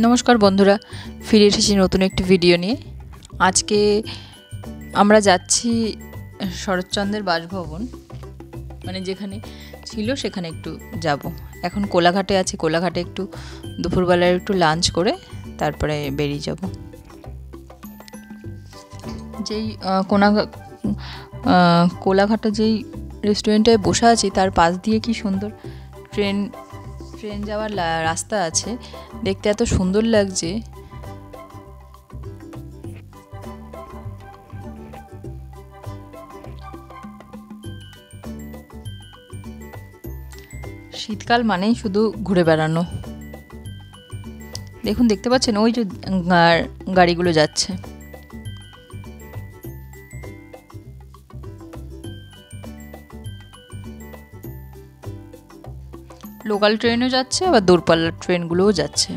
নমস্কার বন্ধুরা, ফিরে এসেছি নতুন একটি ভিডিও নিয়ে। আজকে আমরা যাচ্ছি শরৎচন্দ্রের বাসভবন, মানে যেখানে ছিল সেখানে একটু যাব। এখন কোলাঘাটে আছি, কোলাঘাটে একটু দুপুরবেলায় একটু লাঞ্চ করে তারপরে বেরিয়ে যাব। যেই কোলাঘাটে যেই রেস্টুরেন্টে বসে আছি তার পাশ দিয়ে কি সুন্দর ট্রেন যাওয়ার রাস্তা আছে, দেখতে এত সুন্দর লাগছে। শীতকাল মানেই শুধু ঘুরে বেড়ানো। দেখুন, দেখতে পাচ্ছেন ওই যে গাড়িগুলো যাচ্ছে। লোকাল ট্রেনও যাচ্ছে, আবার দূরপাল্লার ট্রেনগুলোও যাচ্ছে।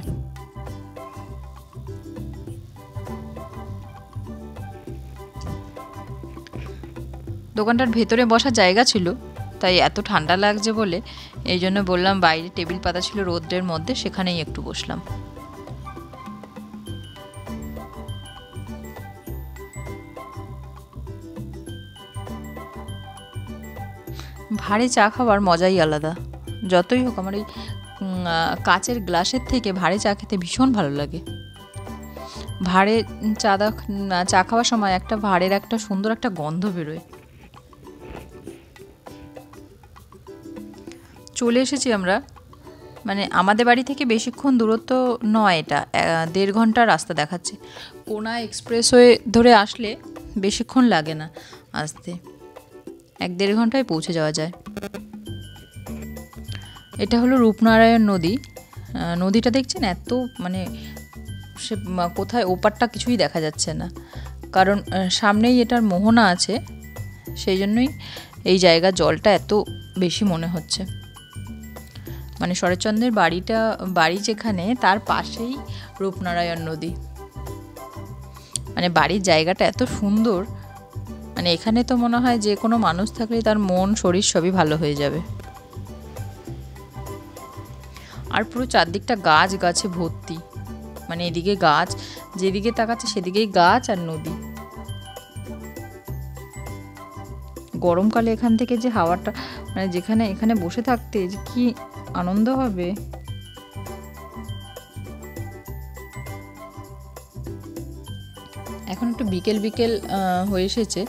দোকানটার ভেতরে বসার জায়গা ছিল, তাই এত ঠান্ডা লাগছে বলে এই জন্য বললাম, বাইরে টেবিল পাতা ছিল রোদ্রের মধ্যে, সেখানেই একটু বসলাম। ভাঁড়ে চা খাওয়ার মজাই আলাদা। যতই হোক, আমার এই কাচের গ্লাসের থেকে ভাঁড়ে চা খেতে ভীষণ ভালো লাগে। ভাঁড়ে চা খাওয়ার সময় একটা ভাঁড়ের একটা সুন্দর একটা গন্ধ বেরোয়। চলে এসেছি আমরা, মানে আমাদের বাড়ি থেকে বেশিক্ষণ দূরত্ব নয়, এটা 1.5 ঘন্টা রাস্তা দেখাচ্ছে। কোনা এক্সপ্রেসওয়ে ধরে আসলে বেশিক্ষণ লাগে না আসতে, 1-1.5 ঘন্টায় পৌঁছে যাওয়া যায়। এটা হলো রূপনারায়ণ নদী। নদীটা দেখছেন এত, মানে সে কোথায় ওপারটা কিছুই দেখা যাচ্ছে না, কারণ সামনেই এটার মোহনা আছে, সেই জন্যই এই জায়গার জলটা এত বেশি মনে হচ্ছে। মানে শরৎচন্দ্রের বাড়ি যেখানে, তার পাশেই রূপনারায়ণ নদী। মানে বাড়ির জায়গাটা এত সুন্দর, মানে এখানে তো মনে হয় যে কোনো মানুষ থাকলেই তার মন শরীর সবই ভালো হয়ে যাবে। আর পুরো চারদিকটা গাছ গাছে ভর্তি, মানে এদিকে গাছ, যেদিকে তাকাচ্ছে সেদিকেই গাছ আর নদী। গরমকালে এখান থেকে যে হাওয়াটা, মানে এখানে বসে থাকতে যে কি আনন্দ হবে। এখন একটু বিকেল হয়ে এসেছে।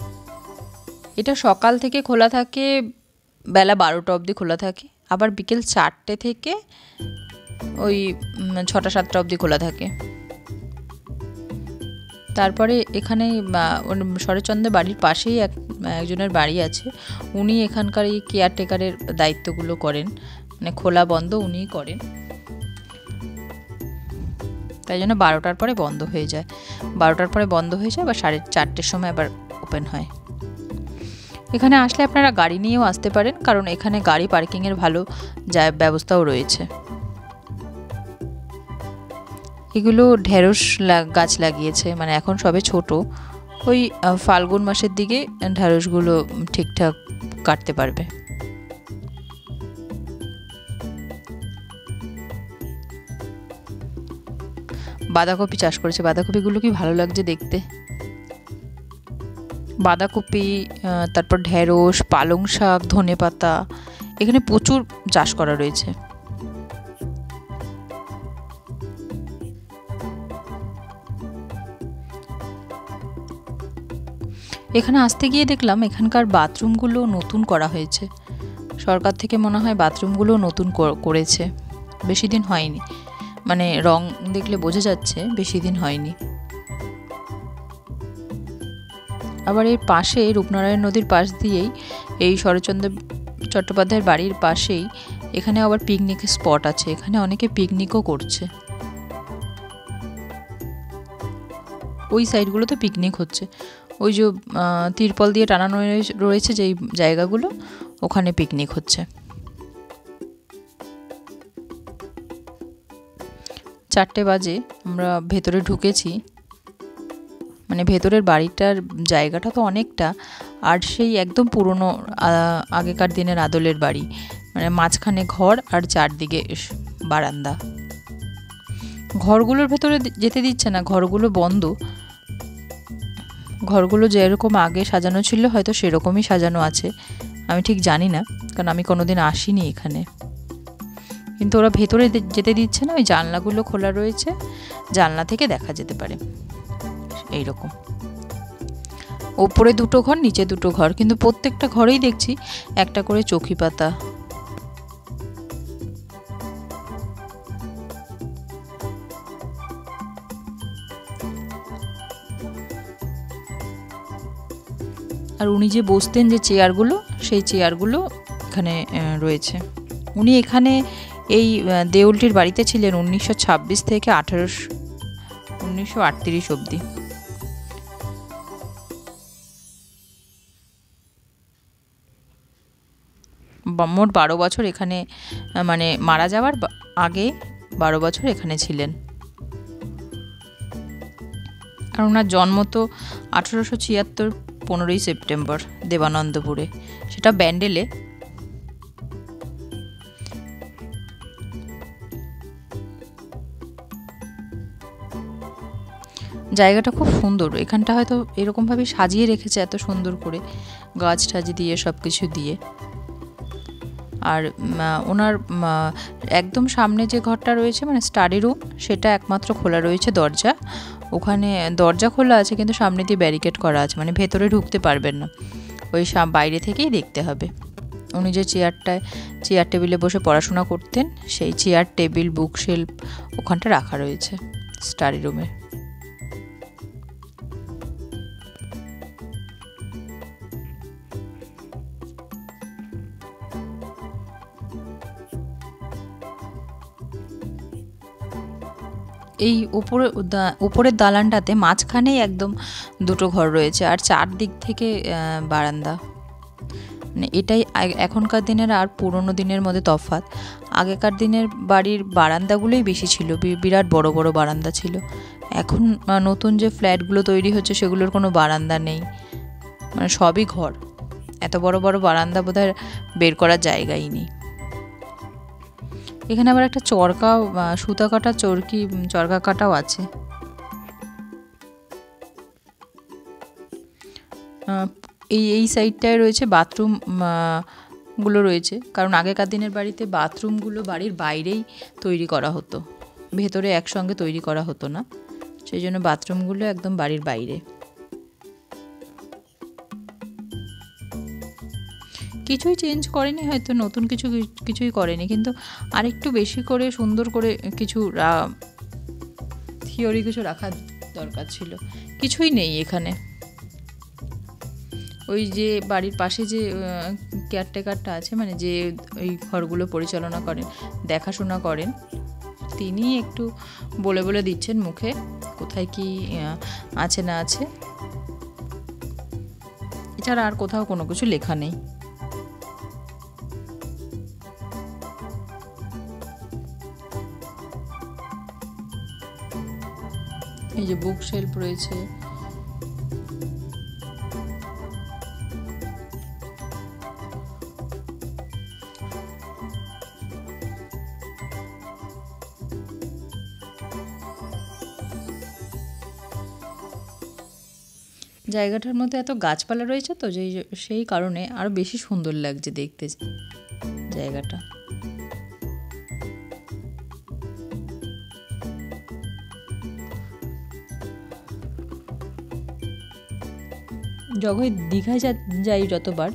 এটা সকাল থেকে খোলা থাকে, বেলা 12টা অবধি খোলা থাকে, আবার বিকেল 4টে থেকে ওই 6টা-7টা অবধি খোলা থাকে। তারপরে এখানে শরৎচন্দ্রের বাড়ির পাশেই একজনের বাড়ি আছে, উনি এখানকার এই কেয়ারটেকারের দায়িত্বগুলো করেন, মানে খোলা বন্ধ উনিই করেন। তাই জন্য 12টার পরে বন্ধ হয়ে যায়, 12টার পরে বন্ধ হয়ে যায়, বা 4:30-টের সময় আবার ওপেন হয়। এখানে আসলে আপনারা গাড়ি নিয়েও আসতে পারেন, কারণ এখানে গাড়ি পার্কিংয়ের ভালো ব্যবস্থাও রয়েছে। এগুলো ঢেঁড়স গাছ লাগিয়েছে, মানে এখন সবে ছোট, ওই ফাল্গুন মাসের দিকে ঢেঁড়সগুলো ঠিকঠাক কাটতে পারবে। বাঁধাকপি চাষ করেছে, বাঁধাকপিগুলো কি ভালো লাগছে দেখতে। বাঁধাকপি, তারপর ঢেঁড়স, পালং শাক, ধনেপাতা, এখানে প্রচুর চাষ করা রয়েছে। এখানে আসতে গিয়ে দেখলাম এখানকার বাথরুমগুলো নতুন করা হয়েছে, সরকার থেকে মনে হয় বাথরুমগুলো নতুন করেছে, বেশি দিন হয়নি, মানে রং দেখলে বোঝা যাচ্ছে বেশি দিন হয়নি। আবার এর পাশে রূপনারায়ণ নদীর পাশ দিয়েই, এই শরৎচন্দ্র চট্টোপাধ্যায়ের বাড়ির পাশেই এখানে আবার পিকনিকের স্পট আছে, এখানে অনেকে পিকনিকও করছে। ওই সাইডগুলোতে পিকনিক হচ্ছে, ওই যে তিরপল দিয়ে টানানো রয়েছে যেই জায়গাগুলো, ওখানে পিকনিক হচ্ছে। 4টে বাজে আমরা ভেতরে ঢুকেছি, মানে ভেতরের বাড়িটার জায়গাটা তো অনেকটা, আর সেই একদম পুরনো আগেকার দিনের আদলের বাড়ি, মানে মাঝখানে ঘর আর চারদিকে বারান্দা। ঘরগুলোর ভেতরে যেতে দিচ্ছে না, ঘরগুলো বন্ধ। ঘরগুলো যেরকম আগে সাজানো ছিল হয়তো সেরকমই সাজানো আছে, আমি ঠিক জানি না, কারণ আমি কোনোদিন আসিনি এখানে। কিন্তু ওরা ভেতরে যেতে দিচ্ছে না, ওই জানলাগুলো খোলা রয়েছে, জানলা থেকে দেখা যেতে পারে এইরকম। ওপরে 2টো ঘর, নিচে 2টো ঘর, কিন্তু প্রত্যেকটা ঘরেই দেখছি একটা করে চৌকি পাতা। আর উনি যে বসতেন যে চেয়ারগুলো, সেই চেয়ারগুলো এখানে রয়েছে। উনি এখানে এই দেউলটির বাড়িতে ছিলেন 1926 থেকে 1938 অবধি। মোট 12 বছর এখানে, মানে মারা যাওয়ার আগে 12 বছর এখানে ছিলেন। আর ওনার জন্ম তো 1876 15ই সেপ্টেম্বর দেবানন্দপুরে, সেটা ব্যান্ডেলে। জায়গাটা খুব সুন্দর, এখানটা হয়তো এরকমভাবে সাজিয়ে রেখেছে এত সুন্দর করে, গাছ টাছ দিয়ে সব কিছু দিয়ে। আর ওনার একদম সামনে যে ঘরটা রয়েছে মানে স্টাডি রুম, সেটা একমাত্র খোলা রয়েছে দরজা। ওখানে দরজা খোলা আছে কিন্তু সামনে দিয়ে ব্যারিকেড করা আছে, মানে ভেতরে ঢুকতে পারবেন না, ওই বাইরে থেকেই দেখতে হবে। উনি যে চেয়ার টেবিলে বসে পড়াশোনা করতেন, সেই চেয়ার টেবিল বুক শেলফ ওখানটা রাখা রয়েছে স্টাডি রুমে। এই উপরের দালানটাতে মাঝখানেই একদম 2টো ঘর রয়েছে, আর 4 দিক থেকে বারান্দা। মানে এটাই এখনকার দিনের আর পুরনো দিনের মধ্যে তফাৎ। আগেকার দিনের বাড়ির বারান্দাগুলোই বেশি ছিল, বিরাট বড় বড় বারান্দা ছিল। এখন নতুন যে ফ্ল্যাটগুলো তৈরি হচ্ছে সেগুলোর কোনো বারান্দা নেই, মানে সবই ঘর। এত বড় বড় বারান্দা বোধহয় বের করার জায়গাই নেই। এখানে আবার একটা চরকা, সুতা কাটা চরকা কাটাও আছে। এই সাইডটায় রয়েছে বাথরুম গুলো রয়েছে, কারণ আগেকার দিনের বাড়িতে বাথরুমগুলো বাড়ির বাইরেই তৈরি করা হতো, ভেতরে একসঙ্গে তৈরি করা হতো না, সেই জন্য বাথরুমগুলো একদম বাড়ির বাইরে। কিছুই চেঞ্জ করেনি, হয়তো নতুন কিছুই করেনি, কিন্তু আরেকটু বেশি করে সুন্দর করে কিছু থিওরি কিছু রাখার দরকার ছিল। কিছুই নেই এখানে। ওই যে বাড়ির পাশে যে কেয়ারটেকারটা আছে, মানে যে ওই ঘরগুলো পরিচালনা করেন, দেখাশোনা করেন, তিনি একটু বলে বলে দিচ্ছেন মুখে কোথায় কি আছে না আছে, এছাড়া আর কোথাও কোনো কিছু লেখা নেই। এই যে বুক শেলফ রয়েছে, জায়গাটার মধ্যে এত গাছপালা রয়েছে তো সেই কারণে আরো বেশি সুন্দর লাগছে দেখতে জায়গাটা। যখন দীঘায় যাই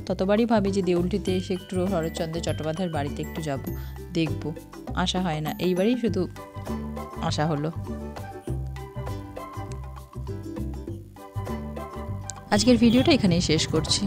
ততবারই ভাবি যে দেউলটিতে এসে একটু শরৎচন্দ্র চট্টোপাধ্যায়ের বাড়িতে একটু যাব, দেখব, আসা হয় না, এইবারই শুধু আসা হলো। আজকের ভিডিওটা এখানেই শেষ করছি।